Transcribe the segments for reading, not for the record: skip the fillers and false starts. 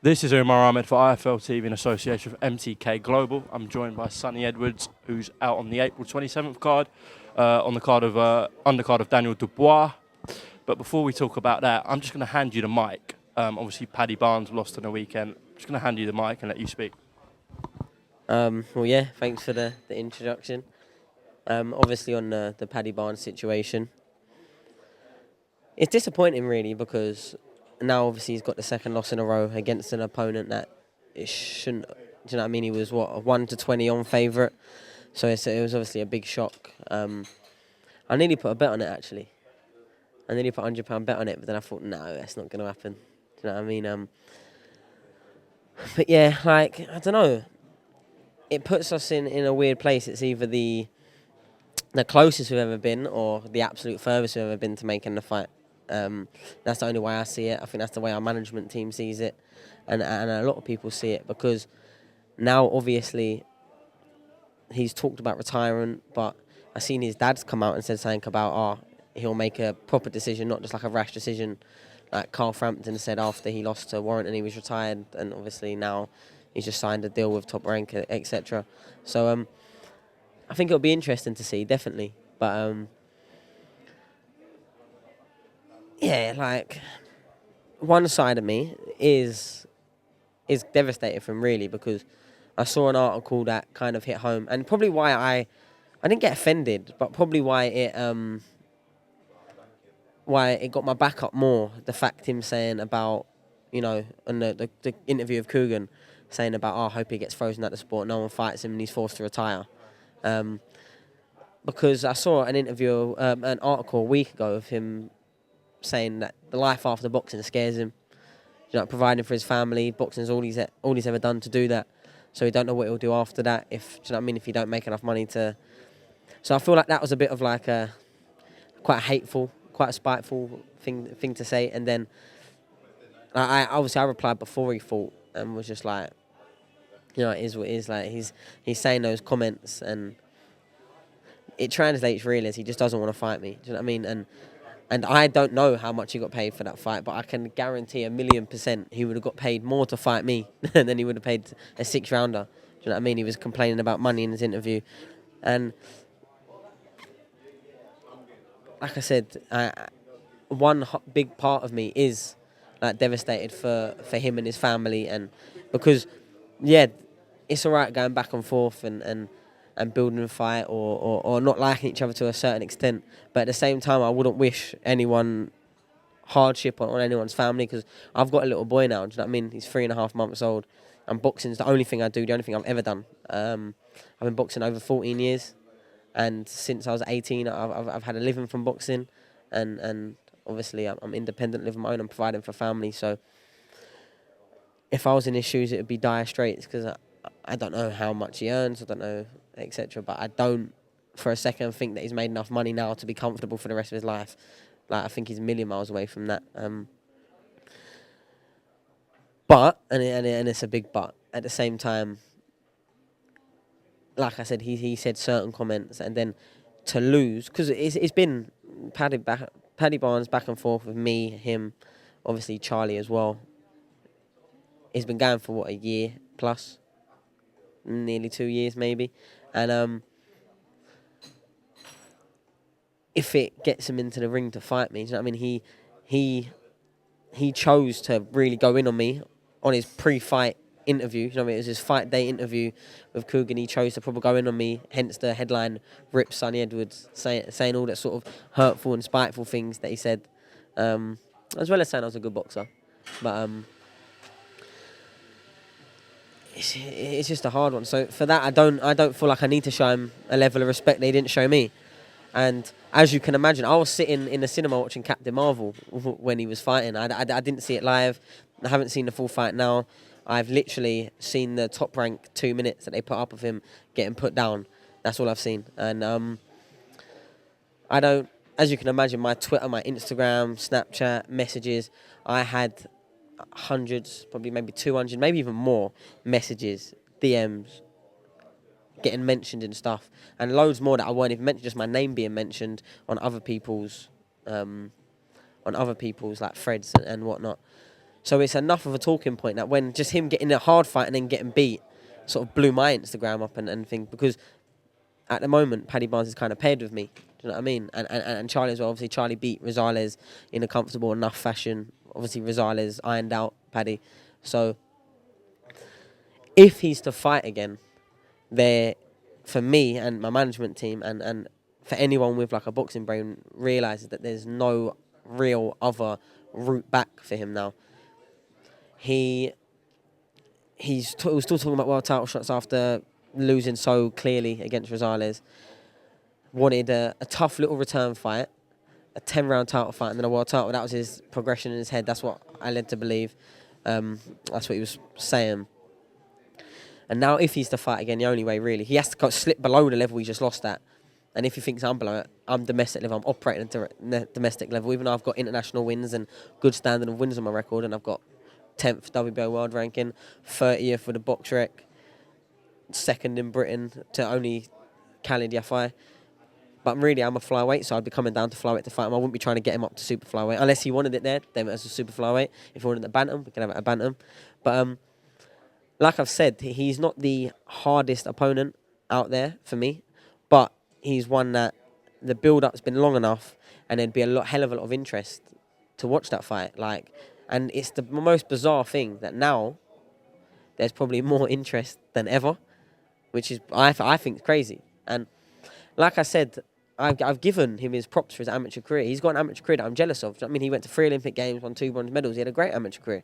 This is UMAR AHMED for IFL TV in association with MTK Global. I'm joined by Sonny Edwards, who's out on the April 27th card, on the card of undercard of Daniel Dubois. But before we talk about that, I'm just going to hand you the mic. Obviously, Paddy Barnes lost on the weekend. I'm just going to hand you the mic and let you speak. Well, yeah, thanks for the introduction. Obviously, on the Paddy Barnes situation, it's disappointing, really, because now obviously he's got the second loss in a row against an opponent that it shouldn't. Do you know what I mean? He was what, a 1-20 on favourite, so it was obviously a big shock. I nearly put a bet on it, actually. I nearly put £100 bet on it, but then I thought, no, that's not going to happen. Do you know what I mean? But yeah, like, I don't know. It puts us in a weird place. It's either the closest we've ever been or the absolute furthest we've ever been to making the fight. That's the only way I see it. I think that's the way our management team sees it, and a lot of people see it, because now obviously he's talked about retirement, but I seen his dad's come out and said something about he'll make a proper decision, not just like a rash decision, like Carl Frampton said after he lost to Warren and he was retired, and obviously now he's just signed a deal with Top Rank, etc. So I think it'll be interesting to see, definitely. But yeah, like, one side of me is devastated for him, really, because I saw an article that kind of hit home, and probably why I didn't get offended, but probably why it got my back up more. The fact him saying about, on the interview of Coogan, saying about, I hope he gets frozen out the sport, no one fights him and he's forced to retire. Because I saw an article a week ago of him saying that the life after boxing scares him. Providing for his family, boxing's all he's ever done to do that. So he don't know what he'll do after that. If if he don't make enough money to. So I feel like that was a bit of like a quite a hateful, quite a spiteful thing to say. And then I obviously I replied before he fought and was just like, it is what it is. Like, he's saying those comments, and it translates really as he just doesn't want to fight me. Do you know what I mean? And I don't know how much he got paid for that fight, but I can guarantee 1,000,000% he would have got paid more to fight me than he would have paid a 6-rounder. Do you know what I mean? He was complaining about money in his interview. And like I said, one big part of me is like devastated for him and his family, and because, yeah, it's all right going back and forth and building a fight or not liking each other to a certain extent. But at the same time, I wouldn't wish anyone hardship on anyone's family, because I've got a little boy now. Do you know what I mean? He's 3.5 months old, and boxing's the only thing I do, the only thing I've ever done. I've been boxing over 14 years, and since I was 18, I've had a living from boxing, and obviously I'm independent, living my own, I'm providing for family. So if I was in his shoes, it would be dire straits, because I don't know how much he earns, I don't know, etc. But I don't for a second think that he's made enough money now to be comfortable for the rest of his life. Like, I think he's a million miles away from that. But, and it's a big but, at the same time, like I said, he said certain comments, and then to lose, because it's been Paddy Barnes back and forth with me, him, obviously Charlie as well. He's been going for, what, a year plus? Nearly 2 years, maybe. And if it gets him into the ring to fight me, do you know what I mean? He chose to really go in on me on his pre-fight interview. You know what I mean? It was his fight day interview with Coogan. He chose to probably go in on me, hence the headline, "Rip Sonny Edwards," saying all that sort of hurtful and spiteful things that he said, as well as saying I was a good boxer. But it's just a hard one. So for that, I don't feel like I need to show him a level of respect that he didn't show me. And as you can imagine, I was sitting in the cinema watching Captain Marvel when he was fighting. I didn't see it live. I haven't seen the full fight now. I've literally seen the Top Rank 2 minutes that they put up of him getting put down. That's all I've seen. And I don't, as you can imagine, my Twitter, my Instagram, Snapchat, messages, I had hundreds, probably maybe 200, maybe even more messages, DMs, getting mentioned and stuff, and loads more that I won't even mention, just my name being mentioned on other people's like threads and whatnot. So it's enough of a talking point that when just him getting a hard fight and then getting beat sort of blew my Instagram up and things, because at the moment, Paddy Barnes is kind of paired with me. Do you know what I mean? And Charlie as well. Obviously, Charlie beat Rosales in a comfortable enough fashion. Obviously, Rosales ironed out Paddy. So if he's to fight again, there, for me and my management team and for anyone with like a boxing brain, realises that there's no real other route back for him now. He was still talking about world title shots after losing so clearly against Rosales. Wanted a tough little return fight, a 10-round title fight, and then a world title. That was his progression in his head. That's what I led to believe. That's what he was saying. And now if he's to fight again, the only way really, he has to go slip below the level he just lost at. And if he thinks I'm below it, I'm domestic level, I'm operating at domestic level, even though I've got international wins and good standard of wins on my record, and I've got 10th WBO world ranking, 30th for the box rec, second in Britain to only Khalid Yafai. But really, I'm a flyweight, so I'd be coming down to flyweight to fight him. I wouldn't be trying to get him up to super flyweight. Unless he wanted it there, then as a super flyweight. If he wanted a bantam, we can have it a bantam. But like I've said, he's not the hardest opponent out there for me. But he's one that the build-up's been long enough, and there'd be hell of a lot of interest to watch that fight. And it's the most bizarre thing that now there's probably more interest than ever, which is I think is crazy. And like I said, I've given him his props for his amateur career. He's got an amateur career that I'm jealous of. I mean, he went to 3 Olympic Games, won 2 bronze medals. He had a great amateur career.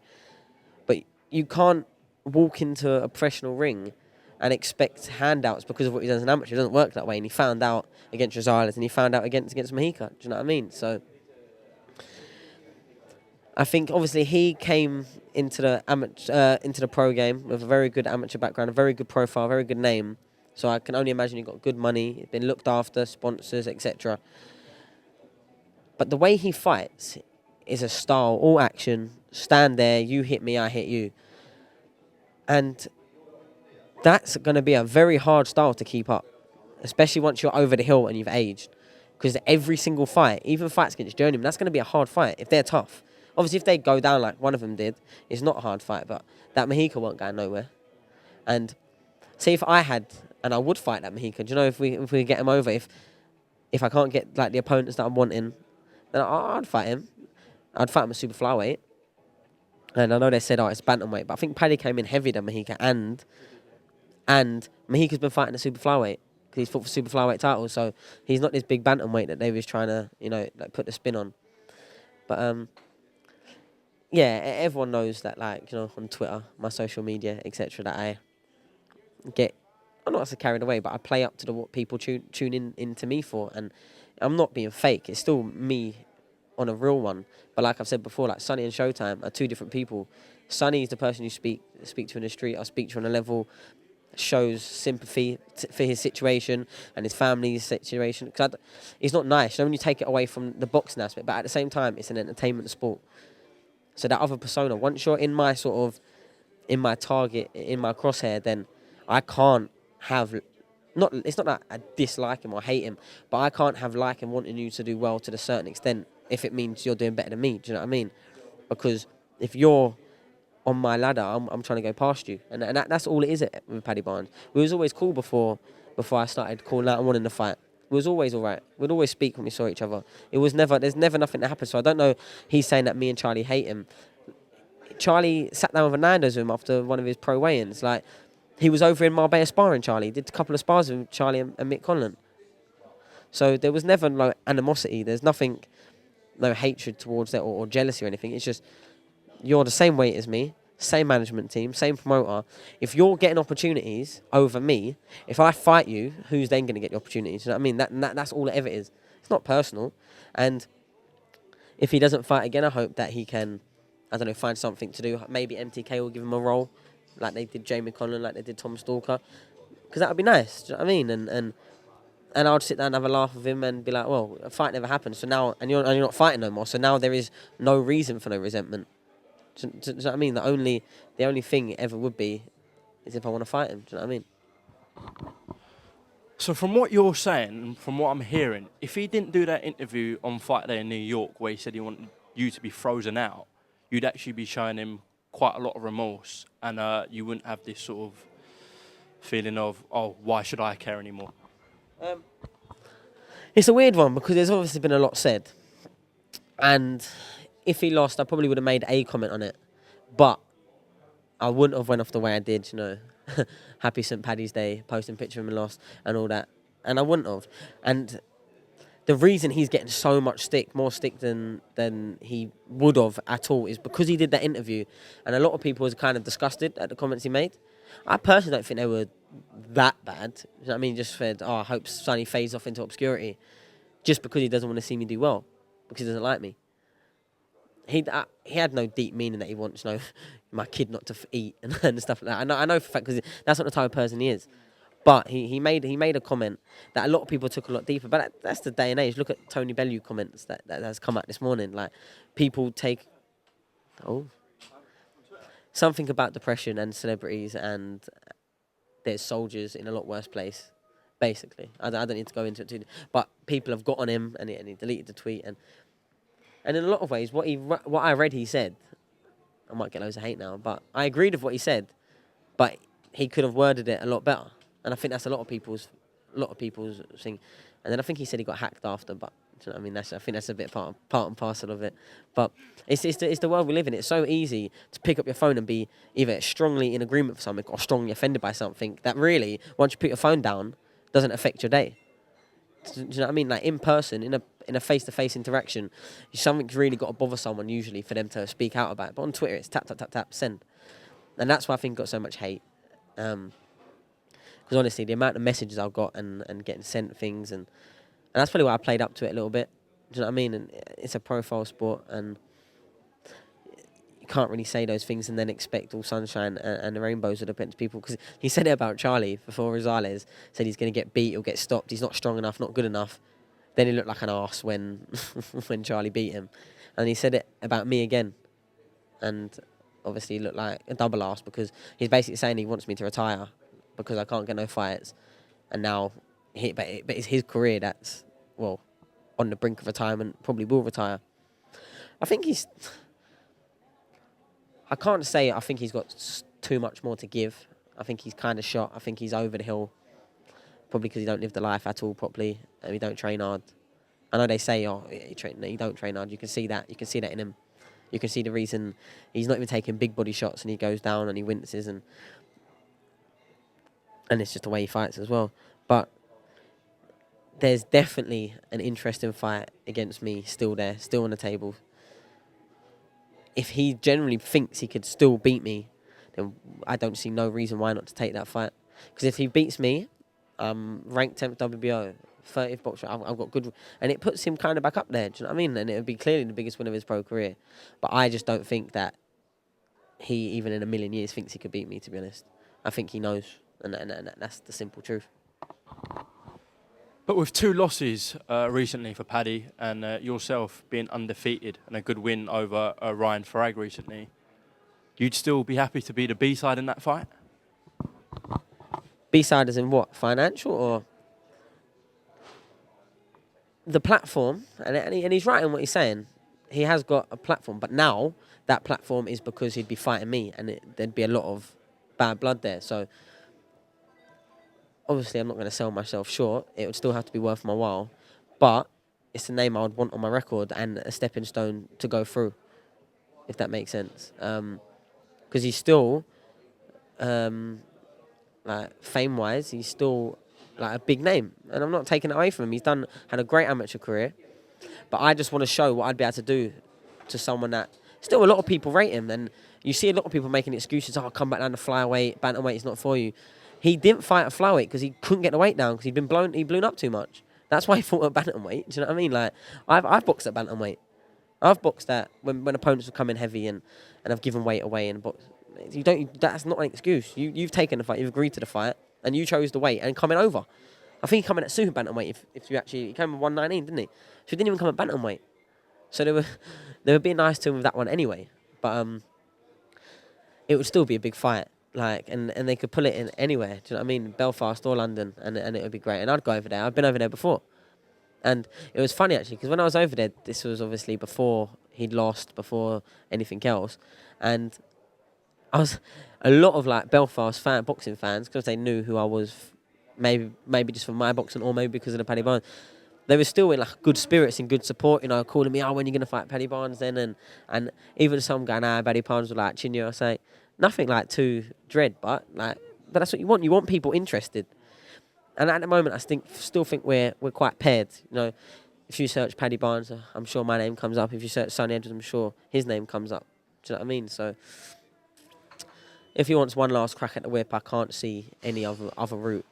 But you can't walk into a professional ring and expect handouts because of what he does as an amateur. It doesn't work that way. And he found out against Rosales, and he found out against Mahika. Do you know what I mean? So I think obviously he came into the pro game with a very good amateur background, a very good profile, a very good name. So I can only imagine he got good money, been looked after, sponsors, etc. But the way he fights is a style, all action, stand there, you hit me, I hit you. And that's going to be a very hard style to keep up, especially once you're over the hill and you've aged. Because every single fight, even fights against journeymen, that's going to be a hard fight if they're tough. Obviously, if they go down like one of them did, it's not a hard fight, but that Mahika won't go nowhere. And see, if I had, and I would fight that Mahika, do you know, if we get him over, if I can't get like the opponents that I'm wanting, then I'd fight him. I'd fight him at super flyweight. And I know they said, it's bantamweight, but I think Paddy came in heavier than Mahika, and Mahika's been fighting at super flyweight because he's fought for super flyweight titles, so he's not this big bantamweight that they was trying to, like put the spin on. But yeah, everyone knows that, on Twitter, my social media, etc., that I get, I'm not so carried away, but I play up to what people tune in to me for, and I'm not being fake. It's still me on a real one. But like I've said before, like Sonny and Showtime are two different people. Sonny is the person you speak to in the street. I speak to on a level, shows sympathy for his situation and his family's situation. Because it's not nice, when you take it away from the boxing aspect, but at the same time, it's an entertainment sport. So that other persona, once you're in my target, in my crosshair, then I can't have, it's not that I dislike him or hate him, but I can't have like and wanting you to do well to a certain extent if it means you're doing better than me. Do you know what I mean? Because if you're on my ladder, I'm trying to go past you. And that's all it is with Paddy Barnes. We was always cool before I started calling out and wanting to fight. We was always all right. We'd always speak when we saw each other. There's never nothing that happened. So I don't know, he's saying that me and Charlie hate him. Charlie sat down with Nando's with him after one of his pro weigh-ins. He was over in Marbella sparring Charlie. Did a couple of spars with Charlie and Mick Conlon. So there was never no animosity. There's nothing, no hatred towards that or jealousy or anything. It's just, you're the same weight as me, same management team, same promoter. If you're getting opportunities over me, if I fight you, who's then going to get the opportunities? You know what I mean? That's all it ever is. It's not personal. And if he doesn't fight again, I hope that he can, find something to do. Maybe MTK will give him a role, like they did Jamie Conlon, like they did Tom Stalker. Because that would be nice, do you know what I mean? And I'd sit down and have a laugh with him and be like, well, a fight never happened, so now, and you're not fighting no more, so now there is no reason for no resentment. Do you know what I mean? The only thing it ever would be is if I want to fight him. Do you know what I mean? So from what you're saying, and from what I'm hearing, if he didn't do that interview on Fight Day in New York where he said he wanted you to be frozen out, you'd actually be showing him quite a lot of remorse, and you wouldn't have this sort of feeling of, oh, why should I care anymore? It's a weird one because there's obviously been a lot said. And if he lost, I probably would have made a comment on it. But I wouldn't have went off the way I did, Happy St. Paddy's Day, posting picture of him lost and all that. And I wouldn't have. And the reason he's getting so much stick, more stick than he would have at all, is because he did that interview. And a lot of people was kind of disgusted at the comments he made. I personally don't think they were that bad. You know what I mean? Just said, I hope Sonny fades off into obscurity just because he doesn't want to see me do well, because he doesn't like me. He had no deep meaning that he wants, my kid not to eat and stuff like that. I know for a fact, because that's not the type of person he is. But he made a comment that a lot of people took a lot deeper. But that's the day and age. Look at Tony Bellew comments that has come out this morning. Like, people take something about depression and celebrities, and there's soldiers in a lot worse place. Basically, I don't need to go into it too. But people have got on him, and he deleted the tweet. And in a lot of ways, what I read, he said, I might get loads of hate now, but I agreed with what he said. But he could have worded it a lot better. And I think that's a lot of people's thing. And then I think he said he got hacked after, but do you know what I mean? I think that's a bit part and parcel of it. But it's the world we live in. It's so easy to pick up your phone and be either strongly in agreement with something or strongly offended by something that really, once you put your phone down, doesn't affect your day. Do you know what I mean? Like, in person, in a face-to-face interaction, something's really got to bother someone usually for them to speak out about it. But on Twitter, it's tap, tap, tap, tap, send. And that's why I think it got so much hate. Because honestly, the amount of messages I've got and getting sent things, and that's probably why I played up to it a little bit. Do you know what I mean? And it's a profile sport, and you can't really say those things and then expect all sunshine and the rainbows would depend to people. Because he said it about Charlie before. Rosales said he's going to get beat or get stopped. He's not strong enough, not good enough. Then he looked like an arse when when Charlie beat him. And he said it about me again. And obviously he looked like a double arse, because he's basically saying he wants me to retire because I can't get no fights. And now, but it's his career that's, well, on the brink of retirement, probably will retire. I think I can't say I think he's got too much more to give. I think he's kind of shot. I think he's over the hill, probably because he don't live the life at all properly and he don't train hard. I know they say, you don't train hard. You can see that. You can see that in him. You can see the reason he's not even taking big body shots, and he goes down and he winces, and it's just the way he fights as well. But there's definitely an interesting fight against me still there, still on the table. If he generally thinks he could still beat me, then I don't see no reason why not to take that fight. Because if he beats me, ranked 10th WBO, 30th boxer, I've got good... And it puts him kind of back up there, do you know what I mean? And it would be clearly the biggest win of his pro career. But I just don't think that he, even in a million years, thinks he could beat me, to be honest. I think he knows, and that's the simple truth. But with 2 losses recently for Paddy, and yourself being undefeated and a good win over Ryan Farag recently, you'd still be happy to be the B-side in that fight? B-side as in what? Financial or...? The platform, and he's right in what he's saying. He has got a platform, but now that platform is because he'd be fighting me, and there'd be a lot of bad blood there. So obviously I'm not going to sell myself short. It would still have to be worth my while, but it's the name I would want on my record and a stepping stone to go through, if that makes sense. Because he's still, like, fame-wise, he's still like a big name, and I'm not taking it away from him. He's had a great amateur career, but I just want to show what I'd be able to do to someone that still a lot of people rate him, and you see a lot of people making excuses. Oh, come back down to flyweight, bantamweight is not for you. He didn't fight at flyweight because he couldn't get the weight down because he blown up too much. That's why he fought at bantamweight. Do you know what I mean? Like, I've boxed at bantamweight. I've boxed at when opponents have come in heavy and I've given weight away and boxed. That's not an excuse. You've taken the fight. You've agreed to the fight. And you chose the weight and coming over. I think he came in at super bantamweight. If you actually, he came in 119, didn't he? So he didn't even come at bantamweight. So they were being nice to him with that one anyway. But it would still be a big fight, like, and they could pull it in anywhere. Do you know what I mean? Belfast or London, and it would be great. And I'd go over there. I've been over there before, And it was funny, actually, because when I was over there, this was obviously before he'd lost, before anything else. And I was a lot of like Belfast boxing fans, because they knew who I was, maybe just from my boxing or maybe because of the Paddy Barnes. They were still in like good spirits and good support, you know, calling me, when are you going to fight Paddy Barnes then? And even some going, Paddy Barnes were like, Chinyo, I say, nothing like too dread, but that's what you want. You want people interested. And at the moment, I still think we're quite paired. You know, if you search Paddy Barnes, I'm sure my name comes up. If you search Sonny Edwards, I'm sure his name comes up. Do you know what I mean? So if he wants one last crack at the whip, I can't see any other route.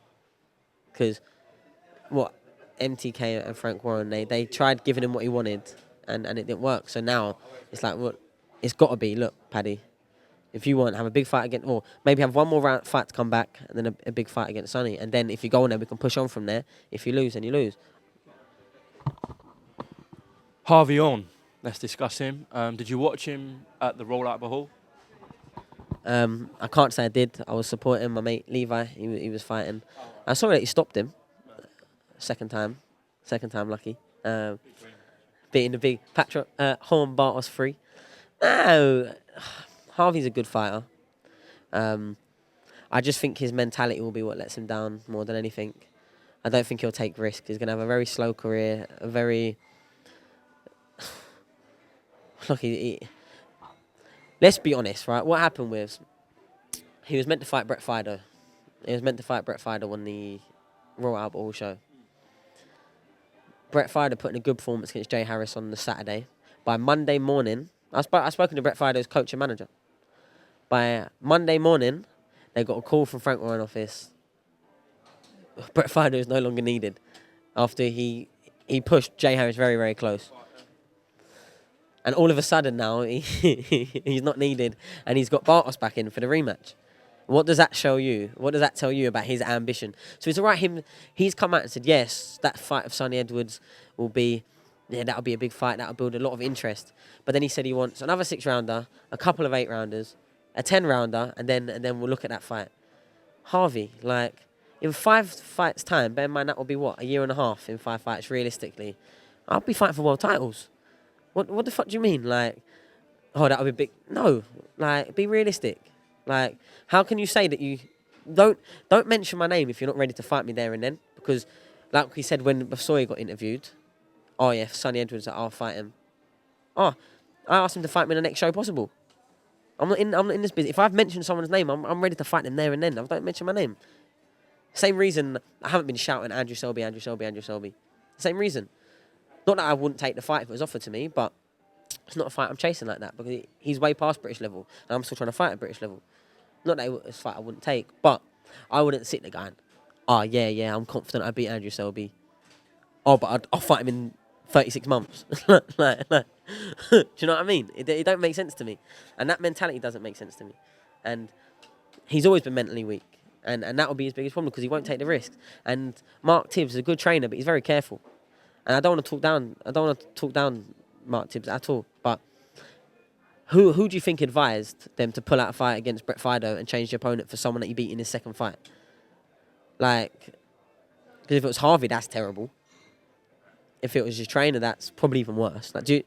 Because what MTK and Frank Warren, they tried giving him what he wanted, and it didn't work. So now it's like, what it's got to be. Look, Paddy, if you want, have a big fight against, or maybe have one more fight to come back, and then a big fight against Sonny. And then if you go on there, we can push on from there. If you lose, then you lose. Harvey Horn, let's discuss him. Did you watch him at the Rollout Bahal? I can't say I did. I was supporting my mate Levi. He was fighting. I saw that he stopped him. Second time lucky. Beating the big Patrick Horn Bartos 3. No, Harvey's a good fighter. I just think his mentality will be what lets him down more than anything. I don't think he'll take risks. He's going to have a very slow career, a very... Look, let's be honest, right? What happened was he was meant to fight Brett Fido. On the Royal Albert Hall show. Brett Fido put in a good performance against Jay Harris on the Saturday. By Monday morning, I've spoken to Brett Fido's coach and manager. By Monday morning, they got a call from Frank Warren office. Brett Fido is no longer needed after he pushed Jay Harris very, very close. And all of a sudden now, he's not needed, and he's got Bartos back in for the rematch. What does that show you? What does that tell you about his ambition? So it's all right, he's come out and said, yes, that fight of Sonny Edwards will be, that'll be a big fight, that'll build a lot of interest. But then he said he wants another 6-rounder, a couple of 8-rounders, a 10-rounder, and then we'll look at that fight. Harvey, like, in 5 fights' time, bear in mind that will be what, a year and a half in 5 fights, realistically. I'll be fighting for world titles. What the fuck do you mean? Like, that'll be big. No, like, be realistic. Like, how can you say that you don't mention my name if you're not ready to fight me there and then? Because, like we said when Basoy got interviewed, yeah, Sonny Edwards, I'll fight him. I asked him to fight me in the next show possible. I'm not in this business. If I've mentioned someone's name, I'm ready to fight them there and then. I don't mention my name. Same reason I haven't been shouting Andrew Selby. Same reason. Not that I wouldn't take the fight if it was offered to me, but it's not a fight I'm chasing like that because he's way past British level, and I'm still trying to fight at British level. Not that it's a fight I wouldn't take, but I wouldn't sit there going, yeah, I'm confident I beat Andrew Selby. But I'll fight him in 36 months. like, do you know what I mean? It don't make sense to me. And that mentality doesn't make sense to me. And he's always been mentally weak. And that will be his biggest problem because he won't take the risks. And Mark Tibbs is a good trainer, but he's very careful. And I don't want to talk down Mark Tibbs at all. But who do you think advised them to pull out a fight against Brett Fido and change the opponent for someone that he beat in his second fight? Like, because if it was Harvey, that's terrible. If it was your trainer, that's probably even worse. Like,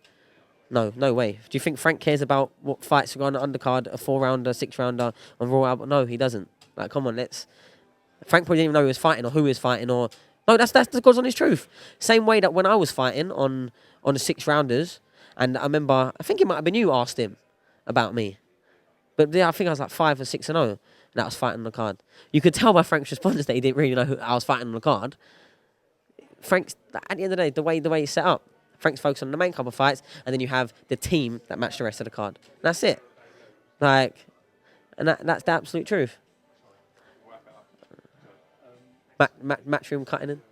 no way. Do you think Frank cares about what fights are going on the undercard, a 4-rounder, 6-rounder on Raw Albert? No, he doesn't. Like, come on, Frank probably didn't even know who was fighting or who he was fighting or... No, that's the God's honest truth. Same way that when I was fighting on the 6-rounders, and I remember, I think it might have been you asked him about me. But yeah, I think I was like 5 or 6-0, and that was fighting on the card. You could tell by Frank's response that he didn't really know who I was fighting on the card. Frank's, at the end of the day, the way it's set up, Frank's focused on the main couple of fights, and then you have the team that match the rest of the card. And that's it. Like, and that's the absolute truth. Matchroom cutting in.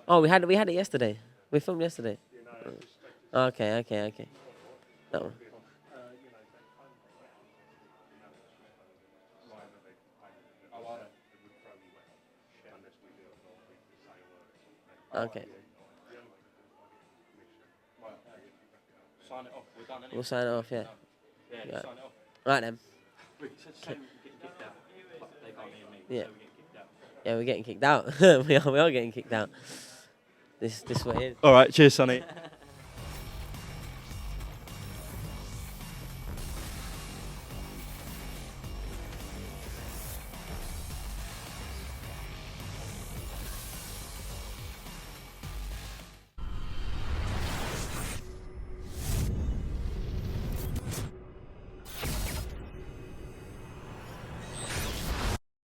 Oh, we had it yesterday. We filmed yesterday. Okay. That one. Okay. We'll sign it off, yeah. Right then. Yeah. Yeah, we're getting kicked out. we are getting kicked out. This what it is. All right, cheers, Sonny.